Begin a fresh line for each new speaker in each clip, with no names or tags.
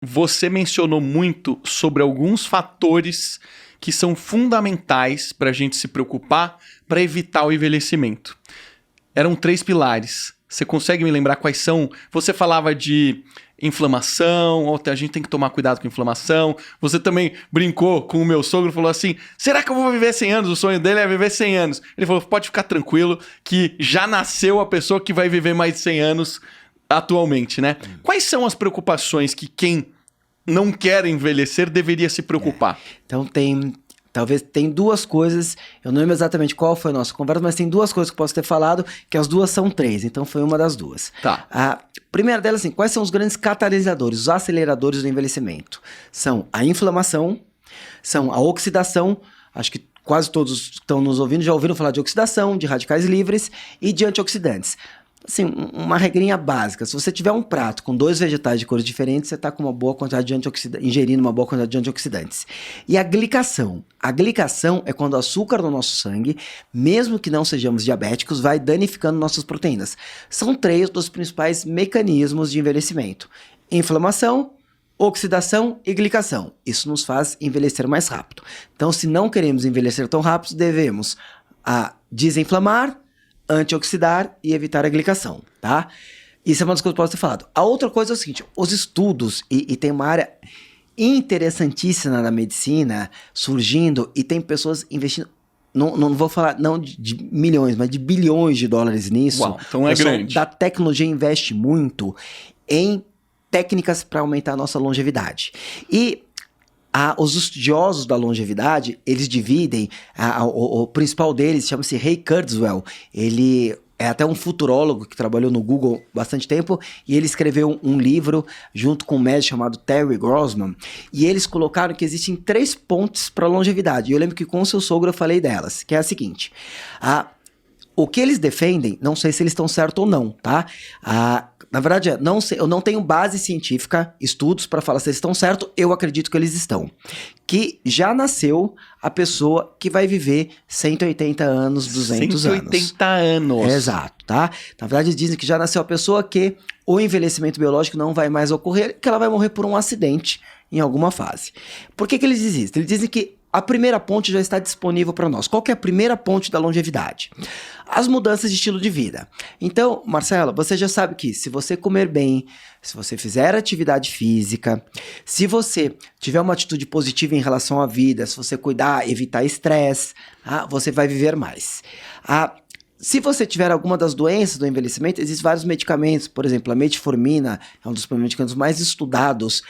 você mencionou muito sobre alguns fatores que são fundamentais para a gente se preocupar para evitar o envelhecimento. Eram 3 pilares. Você consegue me lembrar quais são? Você falava de inflamação, a gente tem que tomar cuidado com inflamação. Você também brincou com o meu sogro, falou assim, será que eu vou viver 100 anos? O sonho dele é viver 100 anos. Ele falou, pode ficar tranquilo que já nasceu a pessoa que vai viver mais de 100 anos atualmente, né? Quais são as preocupações que quem não quer envelhecer deveria se preocupar?
Então talvez tem 2 coisas, eu não lembro exatamente qual foi a nossa conversa, mas tem 2 coisas que eu posso ter falado, que as 2 são 3, então foi uma das 2.
Tá.
A primeira delas, assim, quais são os grandes catalisadores, os aceleradores do envelhecimento? São a inflamação, são a oxidação, acho que quase todos que estão nos ouvindo já ouviram falar de oxidação, de radicais livres e de antioxidantes. Assim, uma regrinha básica, se você tiver um prato com 2 vegetais de cores diferentes, você está com uma boa quantidade de antioxidantes, ingerindo uma boa quantidade de antioxidantes. E a glicação é quando o açúcar no nosso sangue, mesmo que não sejamos diabéticos, vai danificando nossas proteínas. São 3 dos principais mecanismos de envelhecimento: inflamação, oxidação e glicação. Isso nos faz envelhecer mais rápido. Então, se não queremos envelhecer tão rápido, devemos desinflamar, antioxidar e evitar a glicação, tá? Isso é uma das coisas que eu posso ter falado. A outra coisa é o seguinte, os estudos, e tem uma área interessantíssima na medicina surgindo, e tem pessoas investindo, não vou falar não de milhões, mas de bilhões de dólares nisso.
Uau, então é grande.
Da tecnologia investe muito em técnicas para aumentar a nossa longevidade. E os estudiosos da longevidade, eles dividem, o principal deles chama-se Ray Kurzweil, ele é até um futurólogo que trabalhou no Google bastante tempo, e ele escreveu um livro junto com um médico chamado Terry Grossman, e eles colocaram que existem 3 pontes para a longevidade, e eu lembro que com o seu sogro eu falei delas, que é a seguinte, o que eles defendem, não sei se eles estão certos ou não, tá? Na verdade, não sei, eu não tenho base científica, estudos para falar se eles estão certos, eu acredito que eles estão. Que já nasceu a pessoa que vai viver 180 anos, 200 anos.
180 anos.
Exato, tá? Na verdade, dizem que já nasceu a pessoa que o envelhecimento biológico não vai mais ocorrer, que ela vai morrer por um acidente em alguma fase. Por que eles dizem isso? Eles dizem que a primeira ponte já está disponível para nós. Qual que é a primeira ponte da longevidade? As mudanças de estilo de vida. Então, Marcela, você já sabe que se você comer bem, se você fizer atividade física, se você tiver uma atitude positiva em relação à vida, se você cuidar, evitar estresse, você vai viver mais. Se você tiver alguma das doenças do envelhecimento, existem vários medicamentos, por exemplo, a metformina é um dos medicamentos mais estudados,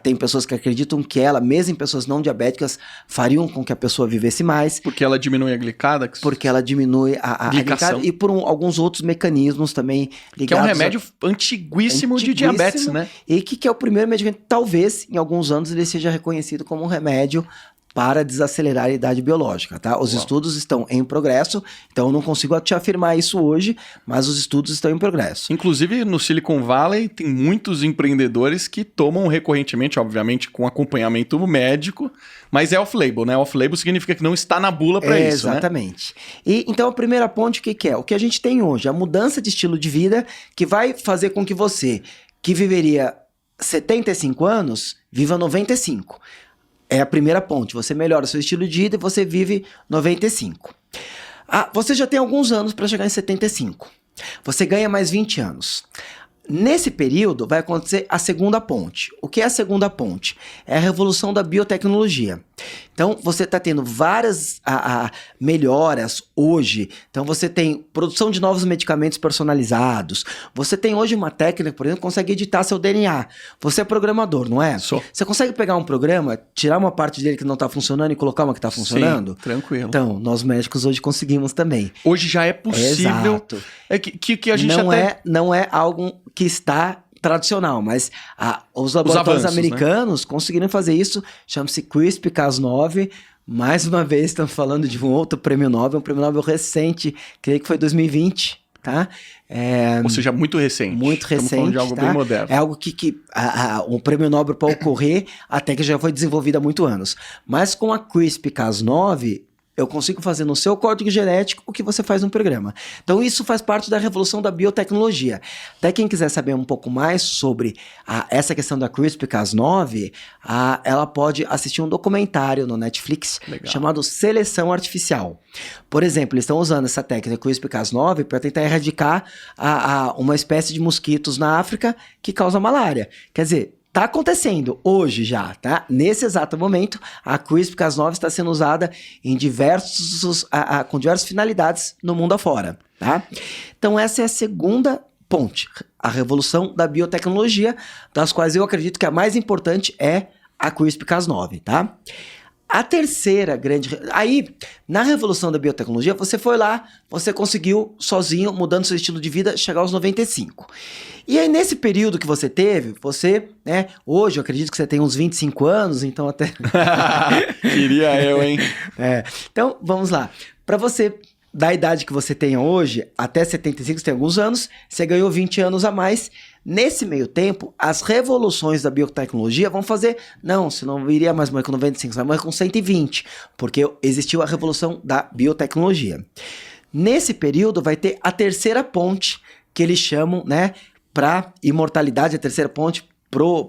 tem pessoas que acreditam que ela, mesmo em pessoas não diabéticas, fariam com que a pessoa vivesse mais.
Porque ela diminui a glicada?
Porque ela diminui a glicada e por alguns outros mecanismos também ligados.
Que é um remédio antiguíssimo de diabetes, né?
E que é o primeiro medicamento, talvez, em alguns anos, ele seja reconhecido como um remédio para desacelerar a idade biológica, tá? Os estudos estão em progresso, então eu não consigo te afirmar isso hoje, mas os estudos estão em progresso.
Inclusive, no Silicon Valley, tem muitos empreendedores que tomam recorrentemente, obviamente, com acompanhamento médico, mas é off-label, né? Off-label significa que não está na bula para isso, né?
Exatamente. E, então, a primeira ponte, o que é? O que a gente tem hoje, a mudança de estilo de vida que vai fazer com que você, que viveria 75 anos, viva 95. É a primeira ponte, você melhora o seu estilo de vida e você vive 95. Você já tem alguns anos para chegar em 75. Você ganha mais 20 anos. Nesse período vai acontecer a segunda ponte. O que é a segunda ponte? É a revolução da biotecnologia. Então, você está tendo várias melhoras hoje. Então, você tem produção de novos medicamentos personalizados. Você tem hoje uma técnica, por exemplo, que consegue editar seu DNA. Você é programador, não é?
Sou.
Você consegue pegar um programa, tirar uma parte dele que não está funcionando e colocar uma que está funcionando?
Sim, tranquilo.
Então, nós médicos hoje conseguimos também.
Hoje já é possível.
Exato.
Que a gente
não é algo que está tradicional, mas os laboratórios americanos conseguiram fazer isso, chama-se CRISPR-Cas9, mais uma vez estamos falando de um outro prêmio Nobel, um prêmio Nobel recente, creio que foi 2020, tá?
Ou seja, muito recente.
Muito recente,
estamos falando de algo bem moderno.
É algo que um prêmio Nobel para ocorrer, até que já foi desenvolvido há muitos anos. Mas com a CRISPR-Cas9, eu consigo fazer no seu código genético o que você faz no programa. Então, isso faz parte da revolução da biotecnologia. Até quem quiser saber um pouco mais sobre essa questão da CRISPR-Cas9, ela pode assistir um documentário no Netflix chamado Seleção Artificial. Por exemplo, eles estão usando essa técnica CRISPR-Cas9 para tentar erradicar uma espécie de mosquitos na África que causa malária. Quer dizer, tá acontecendo hoje já, tá? Nesse exato momento, a CRISPR-Cas9 está sendo usada em com diversas finalidades no mundo afora, tá? Então essa é a segunda ponte, a revolução da biotecnologia, das quais eu acredito que a mais importante é a CRISPR-Cas9, tá? A terceira grande... Aí, na revolução da biotecnologia, você foi lá, você conseguiu, sozinho, mudando seu estilo de vida, chegar aos 95. E aí, nesse período que você teve, você, né... Hoje, eu acredito que você tem uns 25 anos, então até...
Queria eu, hein?
Então, vamos lá. Para você, da idade que você tem hoje, até 75, você tem alguns anos, você ganhou 20 anos a mais. Nesse meio tempo, as revoluções da biotecnologia vão fazer... Não, você não iria mais morrer com 95, você vai morrer com 120, porque existiu a revolução da biotecnologia. Nesse período, vai ter a terceira ponte, que eles chamam, né, para imortalidade, a terceira ponte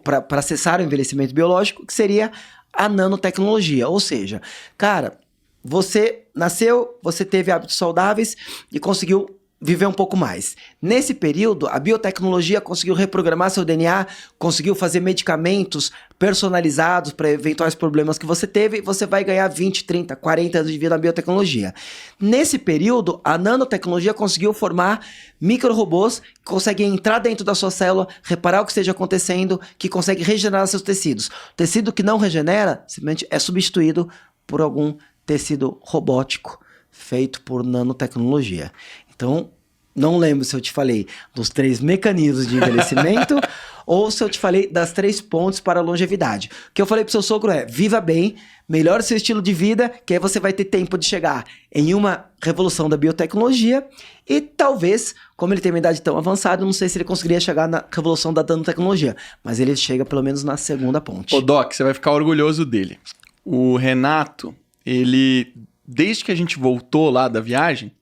para cessar o envelhecimento biológico, que seria a nanotecnologia. Ou seja, cara, você nasceu, você teve hábitos saudáveis e conseguiu viver um pouco mais. Nesse período, a biotecnologia conseguiu reprogramar seu DNA, conseguiu fazer medicamentos personalizados para eventuais problemas que você teve, e você vai ganhar 20, 30, 40 anos de vida na biotecnologia. Nesse período, a nanotecnologia conseguiu formar micro-robôs que conseguem entrar dentro da sua célula, reparar o que esteja acontecendo, que conseguem regenerar seus tecidos. O tecido que não regenera, simplesmente é substituído por algum tecido robótico feito por nanotecnologia. Então, não lembro se eu te falei dos 3 mecanismos de envelhecimento ou se eu te falei das 3 pontes para a longevidade. O que eu falei pro seu sogro é, viva bem, melhore seu estilo de vida, que aí você vai ter tempo de chegar em uma revolução da biotecnologia e talvez, como ele tem uma idade tão avançada, eu não sei se ele conseguiria chegar na revolução da nanotecnologia, mas ele chega pelo menos na segunda ponte.
Ô Doc, você vai ficar orgulhoso dele. O Renato, ele, desde que a gente voltou lá da viagem,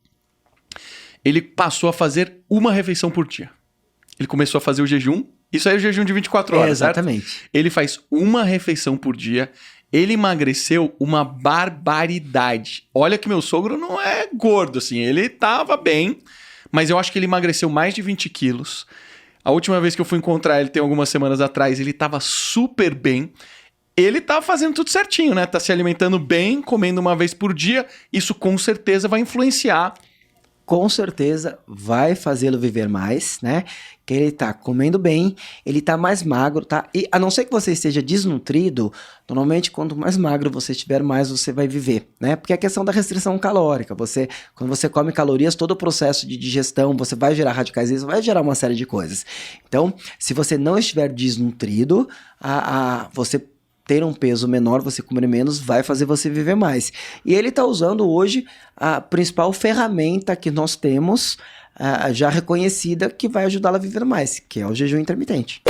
ele passou a fazer uma refeição por dia. Ele começou a fazer o jejum. Isso aí é o jejum de 24 horas,
exatamente.
Certo? Ele faz uma refeição por dia. Ele emagreceu uma barbaridade. Olha que meu sogro não é gordo, assim. Ele tava bem, mas eu acho que ele emagreceu mais de 20 quilos. A última vez que eu fui encontrar ele, tem algumas semanas atrás, ele tava super bem. Ele tá fazendo tudo certinho, né? Tá se alimentando bem, comendo uma vez por dia. Isso com certeza vai influenciar.
Com certeza vai fazê-lo viver mais, né? Que ele tá comendo bem, ele tá mais magro, tá? E a não ser que você esteja desnutrido, normalmente quanto mais magro você estiver, mais você vai viver, né? Porque é a questão da restrição calórica. Quando você come calorias, todo o processo de digestão, você vai gerar radicais livres, vai gerar uma série de coisas. Então, se você não estiver desnutrido, você ter um peso menor, você comer menos, vai fazer você viver mais. E ele está usando hoje a principal ferramenta que nós temos, já reconhecida, que vai ajudá-la a viver mais, que é o jejum intermitente.